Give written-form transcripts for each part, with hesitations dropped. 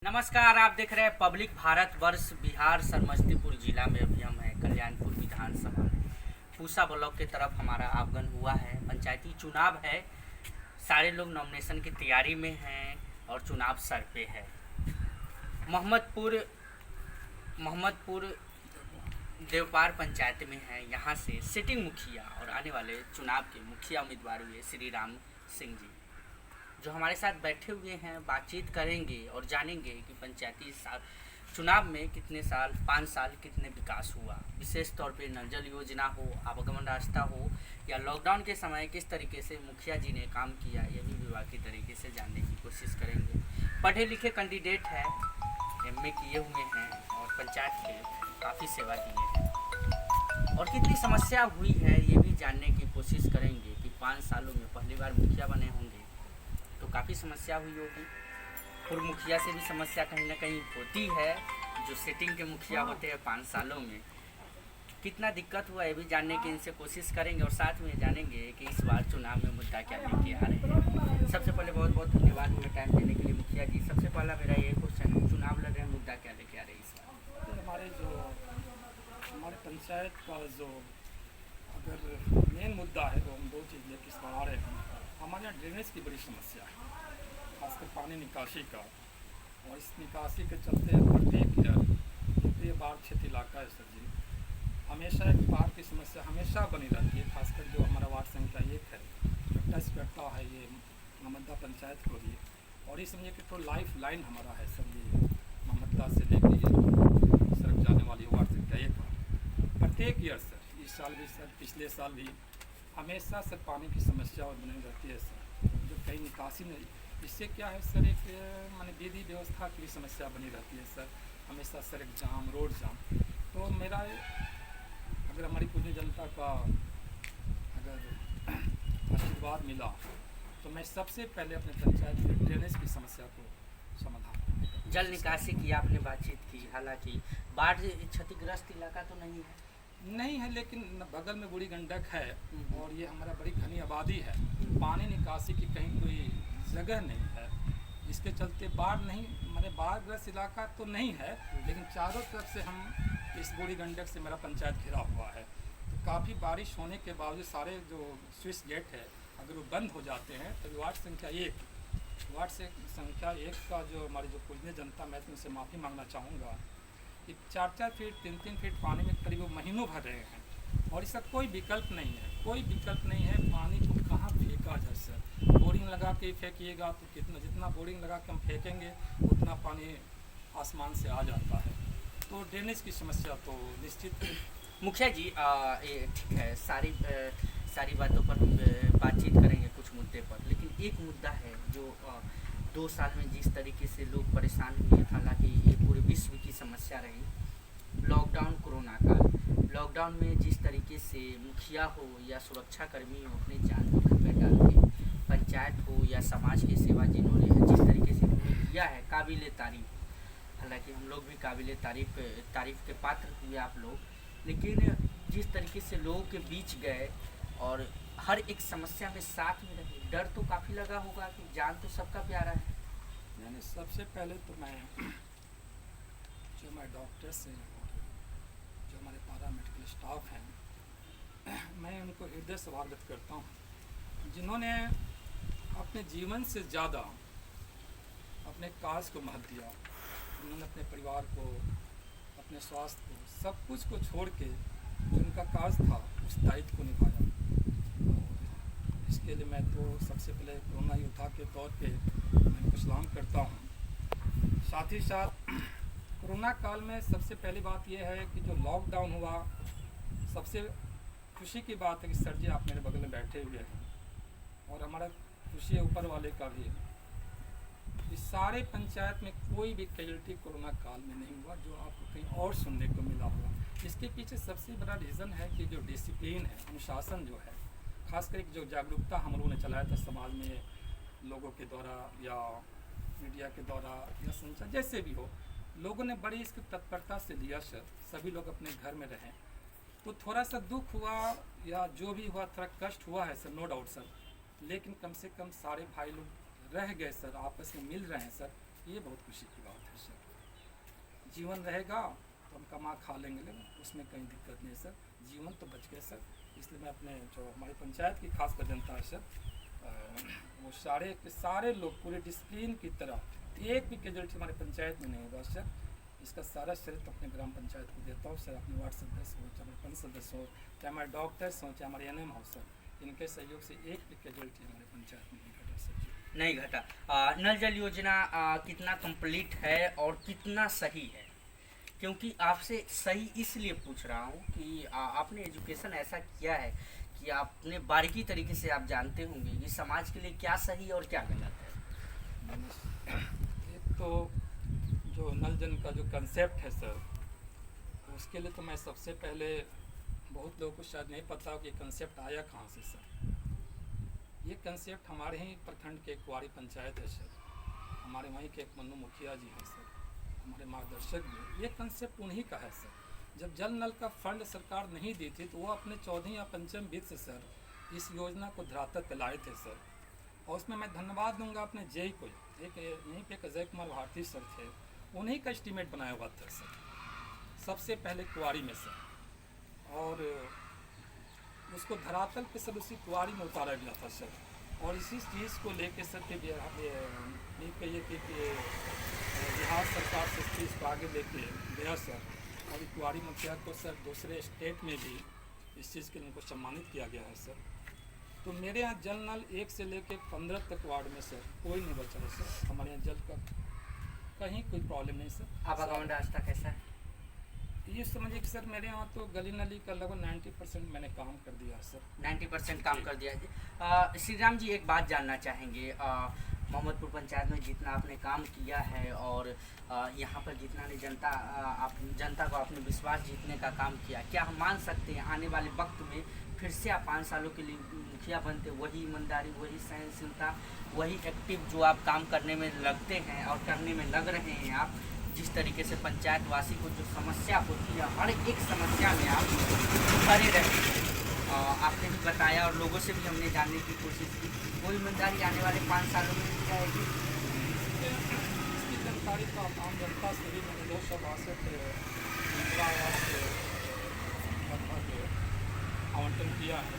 नमस्कार, आप देख रहे हैं पब्लिक भारत वर्ष बिहार समस्तीपुर जिला में। अभी हम हैं कल्याणपुर विधानसभा में। पूसा ब्लॉक की तरफ हमारा आगमन हुआ है। पंचायती चुनाव है, सारे लोग नॉमिनेशन की तैयारी में हैं और चुनाव सर पे है। मोहम्मदपुर देवपार पंचायत में है। यहाँ से सिटिंग मुखिया और आने वाले चुनाव के मुखिया उम्मीदवार हुए श्री राम सिंह जी, जो हमारे साथ बैठे हुए हैं। बातचीत करेंगे और जानेंगे कि पंचायती चुनाव में कितने साल 5 साल कितने विकास हुआ, विशेष तौर पे नल जल योजना हो, आवागमन रास्ता हो या लॉकडाउन के समय किस तरीके से मुखिया जी ने काम किया, ये भी विभाग की तरीके से जानने की कोशिश करेंगे। पढ़े लिखे कैंडिडेट हैं, एमए किए हुए हैं और पंचायत के काफ़ी सेवा किए हैं और कितनी समस्या हुई है ये भी जानने की कोशिश करेंगे कि 5 सालों में पहली बार मुखिया बने होंगे तो काफ़ी समस्या हुई होगी। पूर्व मुखिया से भी समस्या कहीं ना कहीं होती है, जो सिटिंग के मुखिया होते हैं 5 सालों में कितना दिक्कत हुआ ये भी जानने की इनसे कोशिश करेंगे और साथ में जानेंगे कि इस बार चुनाव में मुद्दा क्या लेके आ रहे हैं। सबसे पहले बहुत बहुत धन्यवाद हमें टाइम देने के लिए मुखिया जी। सबसे पहला मेरा ये क्वेश्चन है, चुनाव लड़ रहे हैं, मुद्दा क्या लेके आ रहे हैं इस बार? हमारे पंचायत का जो अगर मेन मुद्दा है तो हम दो चीज़ लेकर इस बार आ रहे हैं। हमारे यहाँ ड्रेनेज की बड़ी समस्या है, खासकर पानी निकासी का, और इस निकासी के चलते प्रत्येक ये बाढ़ क्षेत्र इलाका है सर जी, हमेशा एक बाढ़ की समस्या हमेशा बनी रहती है। खासकर जो हमारा वार्ड संख्या 1 है, जो टच करता है ये मोहम्मदा पंचायत को भी, और ये समझिए कि तो लाइफ लाइन हमारा है सर जी, मोहम्मदा से लेकर सड़क जाने वाली वार्ड संख्या 1 प्रत्येक ईयर सर, इस साल भी सर, पिछले साल भी हमेशा सर पानी की समस्या बनी रहती है सर, जो कहीं निकासी नहीं। इससे क्या है सर, एक माने विधि व्यवस्था की समस्या बनी रहती है सर, हमेशा सड़क जाम, रोड जाम। तो मेरा अगर हमारी पूरी जनता का अगर आशीर्वाद मिला तो मैं सबसे पहले अपने पंचायत के ड्रेनेज की समस्या को समाधान। जल निकासी की आपने बातचीत की, हालांकि बाढ़ क्षतिग्रस्त इलाका तो नहीं है, लेकिन बगल में बूढ़ी गंडक है और ये हमारा बड़ी घनी आबादी है, पानी निकासी की कहीं कोई जगह नहीं है। इसके चलते बाढ़ नहीं, माने बाढ़ग्रस्त इलाका तो नहीं है, लेकिन चारों तरफ से हम इस बूढ़ी गंडक से मेरा पंचायत घिरा हुआ है। तो काफ़ी बारिश होने के बावजूद सारे जो स्विच गेट है अगर वो बंद हो जाते हैं तो वार्ड संख्या 1 का जो हमारी जो पूजनीय जनता, मैं तो उनसे माफ़ी मांगना चाहूँगा कि 4-4 फीट 3-3 फीट पानी में करीब महीनों भर रहे हैं और इसका कोई विकल्प नहीं है। पानी को कहाँ फेंका जाए सर? बोरिंग लगा के फेंकिएगा तो जितना बोरिंग लगा के हम फेंकेंगे उतना पानी आसमान से आ जाता है। तो ड्रेनेज की समस्या तो निश्चित है। मुखिया जी ये ठीक है, सारी बातों पर हम बातचीत करेंगे कुछ मुद्दे पर, लेकिन एक मुद्दा है जो 2 साल में जिस तरीके से लोग परेशान हुए, हालांकि ये पूरे विश्व की समस्या रही। लॉकडाउन, कोरोना काल, लॉकडाउन में जिस तरीके से मुखिया हो या सुरक्षा कर्मी हो अपने जान जोखिम में डाल के, पंचायत हो या समाज की सेवा जिन्होंने जिस तरीके से उन्होंने किया है, काबिल तारीफ। हालांकि हम लोग भी काबिल तारीफ के पात्र हुए आप लोग, लेकिन जिस तरीके से लोगों के बीच गए और हर एक समस्या में साथ में रहे, डर तो काफ़ी लगा होगा कि जान तो सबका प्यारा है। मैंने सबसे पहले तो मैं जो हमारे डॉक्टर्स हैं, जो हमारे पारा मेडिकल स्टाफ हैं, मैं उनको हृदय से स्वागत करता हूँ, जिन्होंने अपने जीवन से ज़्यादा अपने काज को महत्व दिया। उन्होंने अपने परिवार को, अपने स्वास्थ्य को, सब कुछ को छोड़ के जो उनका काज था उस दायित्व को निभाया। इसके लिए मैं तो सबसे पहले कोरोना योद्धा के तौर पे मैं उनको सलाम करता हूँ। साथ ही साथ कोरोना काल में सबसे पहली बात यह है कि जो लॉकडाउन हुआ, सबसे खुशी की बात है कि सर जी आप मेरे बगल में बैठे हुए हैं और हमारा खुशी है ऊपर वाले का भी। इस सारे पंचायत में कोई भी कैजुअल्टी कोरोना काल में नहीं हुआ जो आपको कहीं और सुनने को मिला हुआ। इसके पीछे सबसे बड़ा रीज़न है कि जो डिसिप्लिन है, अनुशासन जो है, खासकर जो जागरूकता हम लोगों ने चलाया था समाज में, लोगों के द्वारा या मीडिया के द्वारा या संचार जैसे भी हो, लोगों ने बड़ी इसकी तत्परता से लिया सर। सभी लोग अपने घर में रहें, तो थोड़ा सा दुख हुआ या जो भी हुआ, थोड़ा कष्ट हुआ है सर, नो डाउट सर, लेकिन कम से कम सारे भाई लोग रह गए सर, आपस में मिल रहे हैं सर, ये बहुत खुशी की बात है सर। जीवन रहेगा तो हम कमा खा लेंगे, लेकिन उसमें कहीं दिक्कत नहीं सर, जीवन तो बच गए सर। इसलिए मैं अपने जो हमारी पंचायत की खास कर जनता है सर, वो सारे के सारे लोग पूरे डिसिप्लिन की तरह, एक भी कैजुअलिटी हमारे पंचायत में नहीं होगा सर। इसका सारा श्रेय अपने ग्राम पंचायत को देता हूँ सर। अपने वार्ड सदस्य हो, चाहे हमारे पंच सदस्य हो, चाहे हमारे डॉक्टर्स हों, चाहे हमारे एनएम हो सर, इनके सहयोग से एक भी कैजुअलिटी हमारे पंचायत में नहीं घटा सर। नहीं घटा। नल जल योजना कितना कंप्लीट है और कितना सही है? क्योंकि आपसे सही इसलिए पूछ रहा हूँ कि आपने एजुकेशन ऐसा किया है कि आपने बारीकी तरीके से आप जानते होंगे कि समाज के लिए क्या सही और क्या गलत है। एक तो जो नल जल का जो कंसेप्ट है सर, उसके लिए तो मैं सबसे पहले, बहुत लोगों को शायद नहीं पता कि ये कंसेप्ट आया कहाँ से सर। ये कंसेप्ट हमारे ही प्रखंड के कुआरी पंचायत है सर, हमारे वहीं के एक मन्नू मुखिया जी हैं सर, हमारे मार्गदर्शक भी। ये कंसेप्ट उन्हीं का है सर। जब जल नल का फंड सरकार नहीं दी थी तो वो अपने 14 या 15 वित्त से सर इस योजना को धरातल पे लाए थे सर। और उसमें मैं धन्यवाद दूंगा अपने जेई को, एक यहीं पे अजय कुमार भारती सर थे, उन्हीं का एस्टीमेट बनाया हुआ था सर सबसे पहले कुआरी में सर। और उसको धरातल पे सर उसी कुआरी में उतारा गया था सर। और इसी चीज़ को लेके सर के ये कहिए कि बिहार सरकार से इस चीज़ को आगे लेके गया सर। और कुआरी मुखिया को सर दूसरे स्टेट में भी इस चीज़ के लिए उनको सम्मानित किया गया है सर। तो मेरे यहाँ जल नल 1 से लेके 15 तक वार्ड में सर कोई नहीं बचा है सर। हमारे यहाँ जल का कहीं कोई प्रॉब्लम नहीं सर। आवागमन रास्ता कैसा है? ये समझिए कि सर मेरे यहाँ तो गली नली का लगभग 90% मैंने काम कर दिया है सर। 90% काम कर दिया है। श्री राम जी, एक बात जानना चाहेंगे, मोहम्मदपुर पंचायत में जितना आपने काम किया है और यहाँ पर जितना ने जनता को अपने विश्वास जीतने का काम किया, क्या हम मान सकते हैं आने वाले वक्त में फिर से आप 5 सालों के लिए मुखिया बनते? वही ईमानदारी, वही सहनशीलता, वही एक्टिव जो आप काम करने में लगते हैं और करने में लग रहे हैं आप, जिस तरीके से पंचायत वासी को जो समस्या होती है हर एक समस्या में आप खड़े रहते हैं। आपने भी बताया और लोगों से भी हमने जानने की कोशिश की, वो ईमानदारी आने वाले 5 सालों में मिल जाएगी। इसकी जानकारी तो आम जनता से भी मैंने 262 इंदिरा आवास लगभग आवंटन किया है।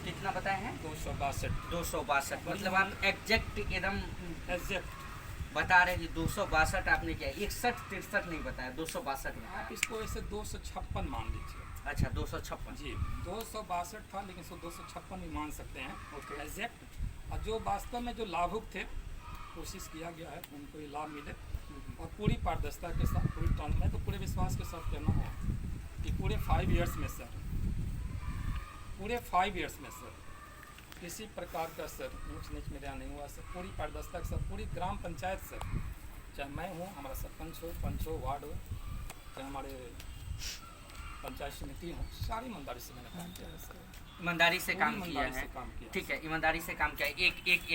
कितना बताए हैं? 262। मतलब आप एग्जैक्ट एकदम एग्जैक्ट बता रहे हैं कि 262 आपने किया, 61-63 नहीं बताया, 262 में। आप इसको ऐसे 256 मान लीजिए। अच्छा, 256 जी, 262 था लेकिन इसको 256 भी मान सकते हैं ओके। एग्जैक्ट। और जो वास्तव में जो लाभुक थे, कोशिश किया गया है उनको ये लाभ मिले और पूरी पारदर्शिता के साथ, पूरी मैं तो पूरे विश्वास के साथ कहना है कि पूरे 5 ईयर्स में सर, किसी प्रकार का सर ऊंच नीच मेरे यहाँ नहीं हुआ सर। पूरी पारदर्शिता के साथ पूरी ग्राम पंचायत सर, चाहे मैं हूँ, हमारा सरपंच हो, पंच हो, वार्ड हो, चाहे हमारे पंचायत समिति हो, सारी ईमानदारी से मैंने काम किया है सर। ईमानदारी से काम किया ईमानदारी है, से काम किया ठीक है, ईमानदारी से काम किया है।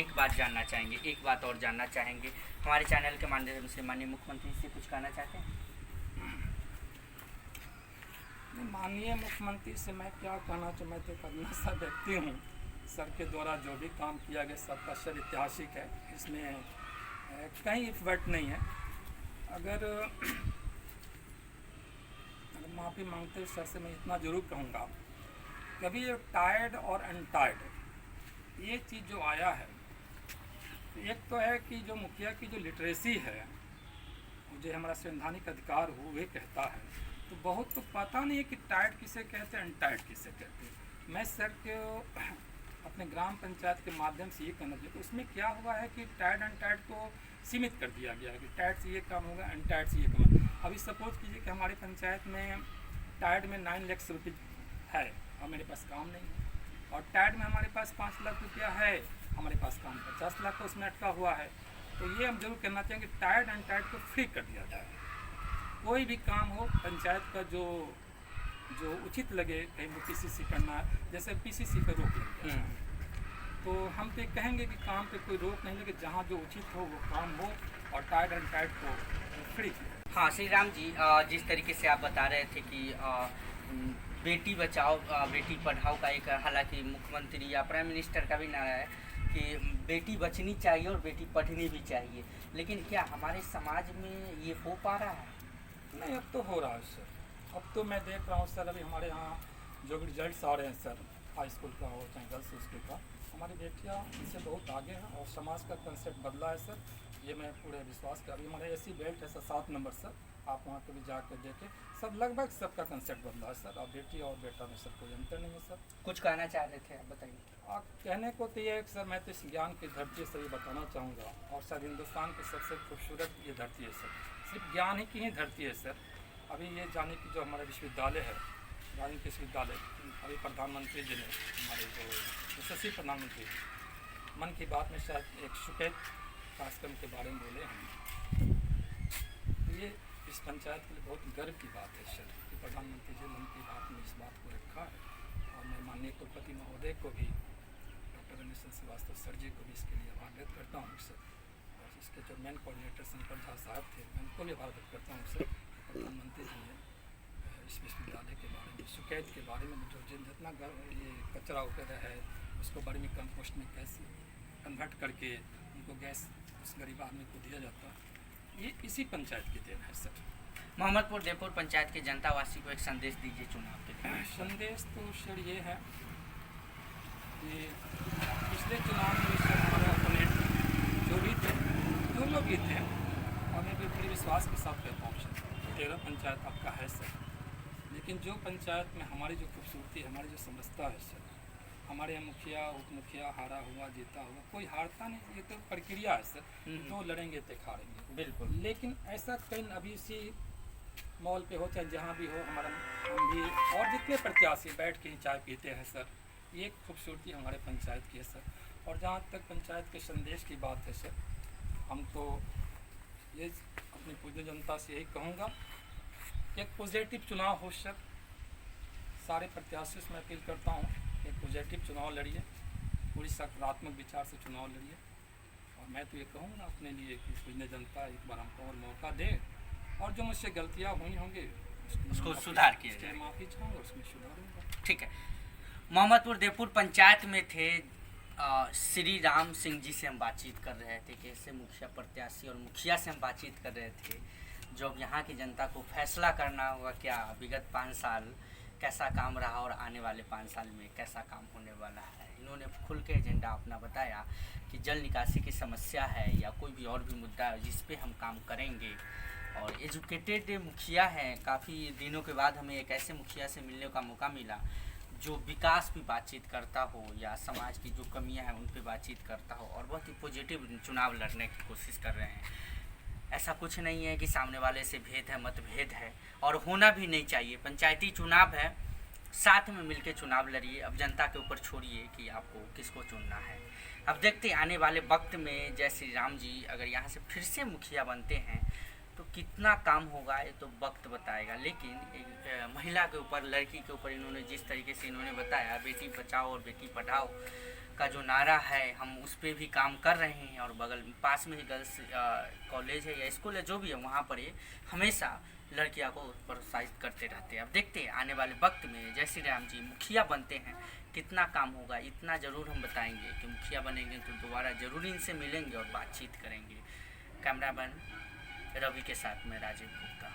एक बात जानना चाहेंगे, एक बात और जानना चाहेंगे, हमारे चैनल के माध्यम से माननीय मुख्यमंत्री से कुछ कहना चाहते हैं? माननीय मुख्यमंत्री से मैं क्या कहना चाहूँ, मैं तो करुणा सा व्यक्ति हूँ। सर के द्वारा जो भी काम किया गया सबका सर ऐतिहासिक है, इसमें कहीं इफर्ट नहीं है। अगर माफ़ी मांगते हुए सर से मैं इतना ज़रूर कहूँगा, कभी ये टायर्ड और अनटायर्ड ये चीज़ जो आया है, एक तो है कि जो मुखिया की जो लिटरेसी है, जो हमारा संवैधानिक अधिकार हो वे कहता है, तो बहुत तो पता नहीं है कि टायर्ड किसे कहते हैं, अनटायर्ड किसे कहते हैं। मैं सर के अपने ग्राम पंचायत के माध्यम से ये कहना चाहिए, तो उसमें क्या हुआ है कि टायर्ड अनटायर्ड को सीमित कर दिया गया है कि टायर्ड से ये काम होगा, अनटायर्ड से ये काम होगा। अभी सपोज कीजिए कि हमारी पंचायत में टायर्ड में 9 लाख रुपये है और मेरे पास काम नहीं है, और टायर्ड में हमारे पास 5 लाख रुपया है, हमारे पास काम 50 लाख का उसमें अटका हुआ है। तो ये हम जरूर कहना चाहेंगे कि टायर्ड अनटायर्ड को फ्री कर दिया जाए। कोई भी काम हो पंचायत का जो उचित लगे, कहीं वो पीसीसी करना, जैसे पीसीसी पे रोक लगे, तो हम तो कहेंगे कि काम पे कोई रोक नहीं लगे, जहाँ जो उचित हो वो काम हो और टायर्ड अनटायर्ड को फ्री किया। हाँ श्री राम जी, जिस तरीके से आप बता रहे थे कि बेटी बचाओ बेटी पढ़ाओ का एक, हालांकि मुख्यमंत्री या प्राइम मिनिस्टर का भी नारा है कि बेटी बचनी चाहिए और बेटी पढ़नी भी चाहिए, लेकिन क्या हमारे समाज में ये हो पा रहा है? नहीं, अब तो हो रहा है सर। अब तो मैं देख रहा हूँ सर, अभी हमारे यहाँ जो भी रिजल्ट्स आ रहे हैं सर, हाई स्कूल का हो चाहे गर्ल्स स्कूल का, हमारी बेटियाँ इससे बहुत आगे हैं और समाज का कंसेप्ट बदला है सर। ये मैं पूरे विश्वास कर, अभी हमारे ऐसी बेल्ट है सर 7 नंबर सर, आप वहाँ कभी जाकर देखें, सब लगभग सबका कंसेप्ट बदला है सर। अब बेटी और बेटा में सर कोई अंतर नहीं है सर। कुछ कहना चाह रहे थे, आप बताइए। आप कहने को तो ये है कि सर मैं तो इस ज्ञान की धरती से ये बताना चाहूँगा, और सर हिंदुस्तान की सबसे खूबसूरत ये धरती है सर, सिर्फ ज्ञान ही की ही धरती है सर। अभी ये जाने की जो हमारा विश्वविद्यालय है, राजनीति विश्वविद्यालय, अभी प्रधानमंत्री जी ने, हमारे जो यशस्वी प्रधानमंत्री, मन की बात में शायद एक सुकेत कार्यक्रम के बारे में बोले हैं। तो ये इस पंचायत के लिए बहुत गर्व की बात है सर कि प्रधानमंत्री जी मन की बात में इस बात को रखा है। और मैं माननीय कुलपति महोदय को भी, डॉक्टर रमेश श्रीवास्तव सर जी को भी इसके लिए आभार व्यक्त करता हूँ सर। और इसके जो मेन कोऑर्डिनेटर शंकर झा साहब थे, मैं उनको भी आभार व्यक्त करता हूँ सर। प्रधानमंत्री जी ने इस विश्वविद्यालय के बारे में, सुकैत के बारे में, जो जितना ये कचरा वगैरह है उसको वर्मी कंपोस्ट में कैसे कन्वर्ट करके उनको गैस उस गरीब आदमी को दिया जाता है, ये इसी पंचायत की देन है सर। मोहम्मदपुर देवपुर पंचायत के जनतावासी को एक संदेश दीजिए चुनाव के लिए। संदेश तो सर ये है कि पिछले चुनाव में सर हमारे अपोनेंट जो भी थे, जो लोग भी थे, और मैं भी बड़े विश्वास के साथ कहता हूँ सर, 13 पंचायत आपका है सर, लेकिन जो पंचायत में हमारी जो खूबसूरती है, हमारी जो समझता है सर, हमारे यहाँ मुखिया उप मुखिया हारा हुआ जीता हुआ कोई हारता नहीं, ये तो प्रक्रिया है सर, जो लड़ेंगे तो हारेंगे बिल्कुल। लेकिन ऐसा कहीं अभी इसी मॉल पे हो चाहे जहाँ भी हो, हमारा हम भी और जितने प्रत्याशी बैठ के चाय पीते हैं सर, ये खूबसूरती हमारे पंचायत की है सर। और जहाँ तक पंचायत के संदेश की बात है सर, हम तो ये अपनी पूर्ण जनता से यही कहूँगा कि एक पॉजिटिव चुनाव हो सर। सारे प्रत्याशियों से मैं अपील करता हूँ, एक पॉजिटिव चुनाव लड़िए, पूरी सकारात्मक विचार से चुनाव लड़िए। और मैं तो ये कहूँगा अपने लिए कि पूर्ण जनता एक बार हमको और मौका दे, और जो मुझसे गलतियाँ हुई होंगी उसको सुधार किया जाए, माफ़ी चाहूँगा, उसमें सुधार होगा। ठीक है। मोहम्मदपुर देवपुर पंचायत में थे श्री राम सिंह जी से हम बातचीत कर रहे थे, कैसे मुखिया प्रत्याशी और मुखिया से हम बातचीत कर रहे थे, जो अब यहाँ की जनता को फैसला करना होगा क्या विगत 5 साल कैसा काम रहा और आने वाले 5 साल में कैसा काम होने वाला है। इन्होंने खुल के एजेंडा अपना बताया कि जल निकासी की समस्या है या कोई भी और भी मुद्दा है जिस पे हम काम करेंगे। और एजुकेटेड मुखिया हैं, काफ़ी दिनों के बाद हमें एक ऐसे मुखिया से मिलने का मौका मिला जो विकास पे बातचीत करता हो या समाज की जो कमियां हैं उन पे बातचीत करता हो, और बहुत ही पॉजिटिव चुनाव लड़ने की कोशिश कर रहे हैं। ऐसा कुछ नहीं है कि सामने वाले से भेद है, मतभेद है, और होना भी नहीं चाहिए। पंचायती चुनाव है, साथ में मिलकर चुनाव लड़िए। अब जनता के ऊपर छोड़िए कि आपको किसको चुनना है। अब देखते आने वाले वक्त में जय श्री राम जी अगर यहाँ से फिर से मुखिया बनते हैं तो कितना काम होगा ये तो वक्त बताएगा। लेकिन महिला के ऊपर, लड़की के ऊपर इन्होंने जिस तरीके से इन्होंने बताया, बेटी बचाओ और बेटी पढ़ाओ का जो नारा है हम उस पर भी काम कर रहे हैं। और बगल पास में ही गर्ल्स कॉलेज है या स्कूल है जो भी है, वहाँ पर ये हमेशा लड़कियों को प्रोत्साहित करते रहते हैं। अब देखते हैं आने वाले वक्त में जय श्री राम जी मुखिया बनते हैं कितना काम होगा। इतना ज़रूर हम बताएंगे कि मुखिया बनेंगे तो दोबारा ज़रूर इनसे मिलेंगे और बातचीत करेंगे। कैमरामैन रवि के साथ में राजीव गुप्ता।